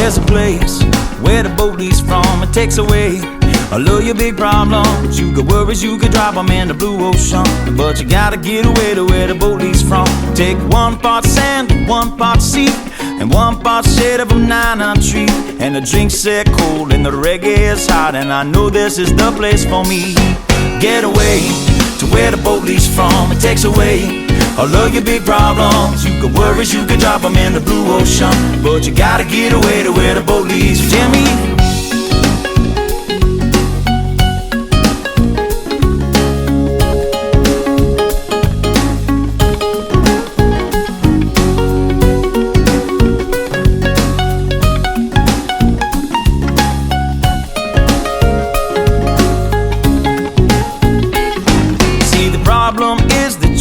There's a place where the boat leaves from. It takes away all of your big problems. You got worries, you could drop them in the blue ocean, but you gotta get away to where the boat leaves from. Take 1 part sand, 1 part sea, and 1 part shade of a 9 tree. And the drinks set cold and the reggae is hot, and I know this is the place for me. Get away to where the boat leaves from. It takes away all of your big problems. You got worries, you could drop them in the blue ocean, but you gotta get away to where the boat leaves. Jimmy.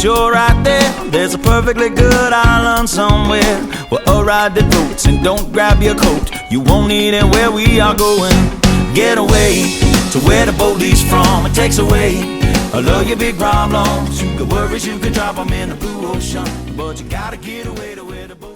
You're right there. There's a perfectly good island somewhere where a ride that floats, and don't grab your coat, you won't need it where we are going. Get away to where the boat leaves from. It takes away all of your big problems. You got worries, you could drop them in the blue ocean, but you gotta get away to where the boat